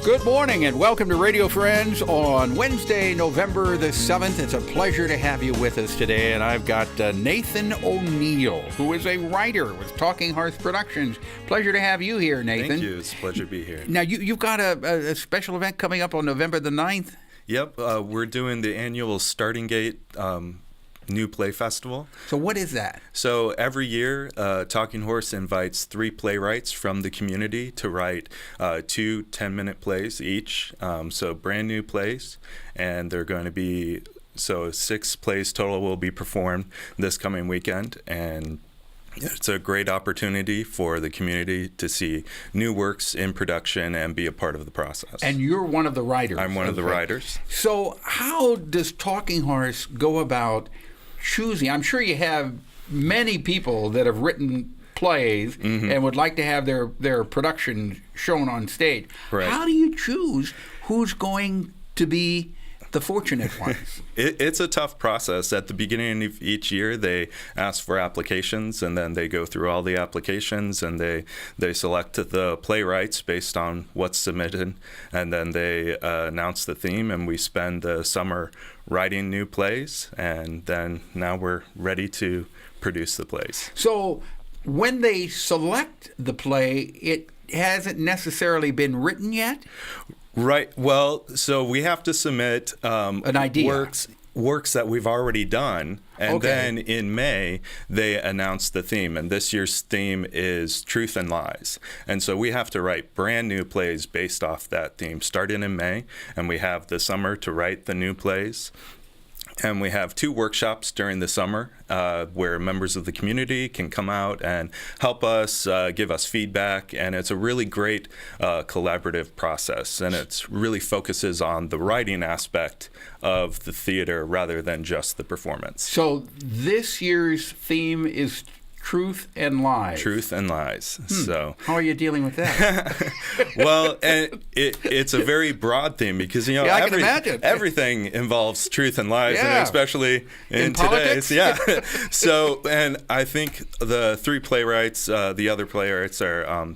Good morning and welcome to Radio Friends on Wednesday, November the 7th. It's a pleasure to have you with us today, and I've got Nathan O'Neill, who is a writer with Talking Horse Productions. Pleasure to have you here, Nathan. Thank you. It's a pleasure to be here. Now, you've got a special event coming up on November the 9th? Yep. We're doing the annual Starting Gate New Play Festival. So what is that? So every year, Talking Horse invites 3 playwrights from the community to write 2 10-minute plays each. So brand new plays, and they're going to be, 6 plays total will be performed this coming weekend, and it's a great opportunity for the community to see new works in production and be a part of the process. And you're one of the writers. I'm one of the writers. So how does Talking Horse go about choosing? I'm sure you have many people that have written plays and would like to have their production shown on stage. Right. How do you choose who's going to be the fortunate ones? It's a tough process. At the beginning of each year, they ask for applications, and then they go through all the applications, and they select the playwrights based on what's submitted, and then they announce the theme, and we spend the summer writing new plays, and then now we're ready to produce the plays. So when they select the play, it hasn't necessarily been written yet? Right. Well, so we have to submit an idea. Works that we've already done, and then in May they announce the theme, and this year's theme is Truth and Lies, and so we have to write brand new plays based off that theme starting in May, and we have the summer to write the new plays. And we have 2 workshops during the summer where members of the community can come out and help us, give us feedback. And it's a really great collaborative process. And it really focuses on the writing aspect of the theater rather than just the performance. So this year's theme is Truth and Lies. Truth and Lies. So how are you dealing with that? Well, and it's a very broad theme because I can imagine. Everything involves truth and lies, Yeah. and especially in politics? today's. Yeah. So, and I think the 3 playwrights, the other playwrights are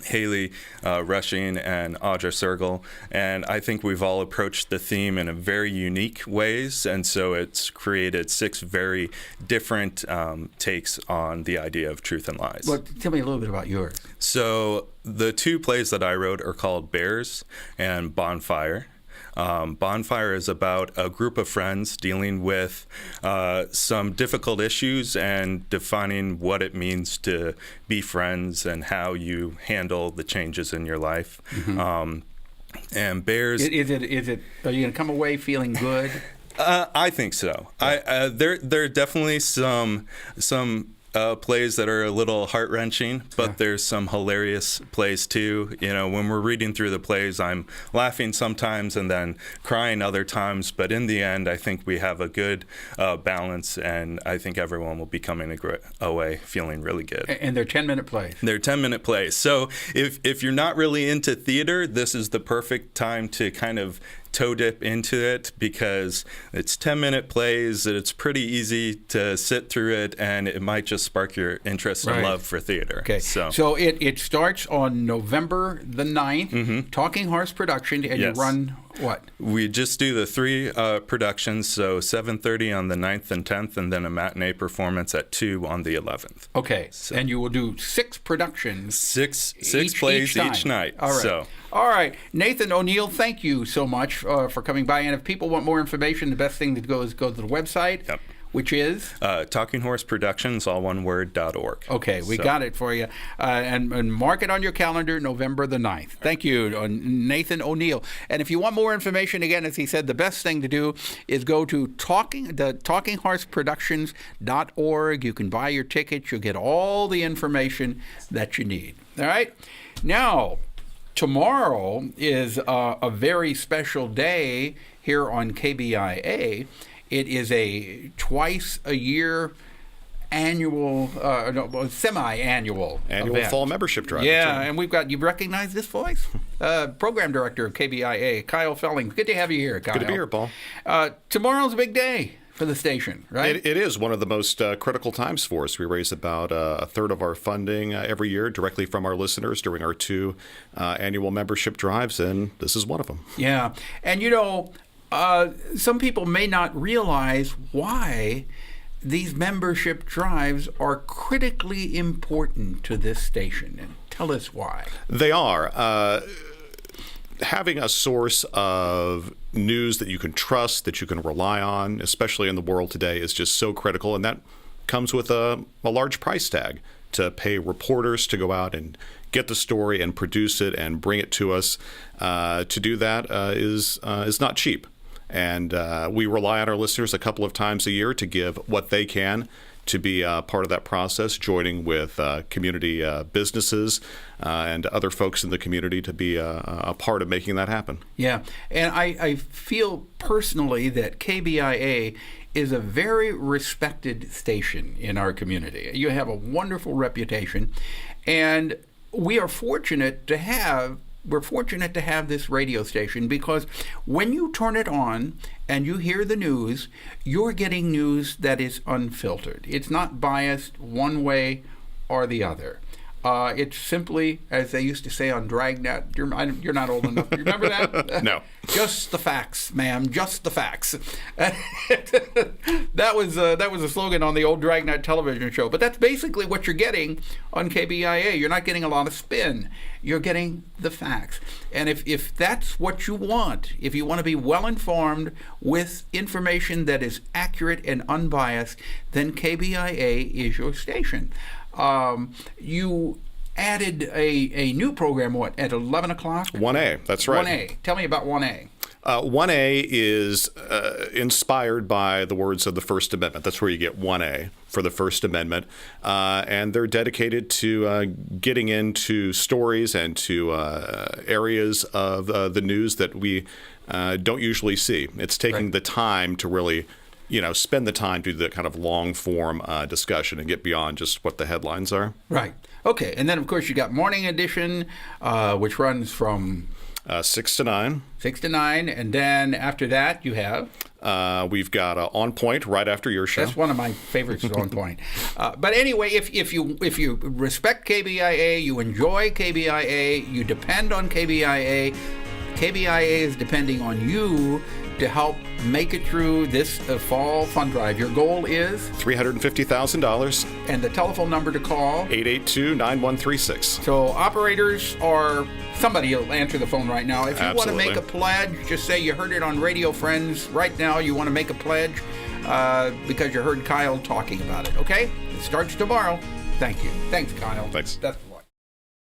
Haley Rushing and Audra Sergel, and I think we've all approached the theme in a very unique ways, and so it's created 6 very different takes on the idea of truth and lies. Well, tell me a little bit about yours. So the 2 plays that I wrote are called Bears and Bonfire. Bonfire is about a group of friends dealing with some difficult issues and defining what it means to be friends and how you handle the changes in your life. And Bears... Is it? Are you going to come away feeling good? I think so. There are definitely some plays that are a little heart-wrenching, but there's some hilarious plays too. You know, when we're reading through the plays, I'm laughing sometimes and then crying other times, but in the end, I think we have a good balance, and I think everyone will be coming away feeling really good. And they're 10-minute plays. They're 10-minute plays. So if you're not really into theater, this is the perfect time to kind of toe dip into it because it's 10-minute plays. It's pretty easy to sit through it, and it might just spark your interest and love for theater. Okay. So it starts on November the 9th, Talking Horse Production, and you run what? We just do the 3 productions, so 7:30 on the 9th and 10th, and then a matinee performance at 2 on the 11th. Okay. So. And you will do 6 productions. Six plays each night. All right. So. All right. Nathan O'Neill, thank you so much for coming by. And if people want more information, the best thing to go is go to the website, which is? Talking Horse Productions, all one word.org. Okay, we got it for you. And mark it on your calendar, November the 9th. Thank you, Nathan O'Neill. And if you want more information, again, as he said, the best thing to do is go to talkinghorseproductions.org. You can buy your tickets. You'll get all the information that you need. All right? Now, tomorrow is a very special day here on KBIA. It is a twice-a-year semi-annual event. Fall membership drive. Yeah, and we've got, you recognize this voice? Program Director of KBIA, Kyle Felling. Good to have you here, Kyle. Good to be here, Paul. Tomorrow's a big day for the station, right? It is one of the most critical times for us. We raise about a third of our funding every year directly from our listeners during our 2 annual membership drives, and this is one of them. Yeah. And, some people may not realize why these membership drives are critically important to this station. And tell us why. They are. Having a source of news that you can trust, that you can rely on, especially in the world today, is just so critical. And that comes with a large price tag to pay reporters to go out and get the story and produce it and bring it to us. To do that is not cheap. And we rely on our listeners a couple of times a year to give what they can to be part of that process, joining with community businesses and other folks in the community to be a part of making that happen. Yeah, and I feel personally that KBIA is a very respected station in our community. You have a wonderful reputation, and we are fortunate to have this radio station, because when you turn it on and you hear the news, you're getting news that is unfiltered. It's not biased one way or the other. It's simply, as they used to say on Dragnet, you're not old enough. You remember that? No. Just the facts, ma'am. Just the facts. That was a slogan on the old Dragnet television show. But that's basically what you're getting on KBIA. You're not getting a lot of spin. You're getting the facts. And if that's what you want, if you want to be well informed with information that is accurate and unbiased, then KBIA is your station. You added a new program, at 11 o'clock? 1A, that's right. 1A. Tell me about 1A. 1A is inspired by the words of the First Amendment. That's where you get 1A for the First Amendment. And they're dedicated to getting into stories and to areas of the news that we don't usually see. It's taking the time to really spend the time to do the kind of long-form discussion and get beyond just what the headlines are. Right. Okay. And then, of course, you got Morning Edition, which runs from 6 to 9. 6 to 9. And then after that, you have? We've got On Point right after your show. That's one of my favorites, is On Point. But anyway, if you respect KBIA, you enjoy KBIA, you depend on KBIA, KBIA is depending on you to help make it through this fall fund drive. Your goal is? $350,000. And the telephone number to call? 882-9136. So operators, or somebody will answer the phone right now. If you want to Absolutely. make a pledge, just say you heard it on Radio Friends. Right now you want to make a pledge because you heard Kyle talking about it, okay? It starts tomorrow. Thank you. Thanks, Kyle. Thanks. That's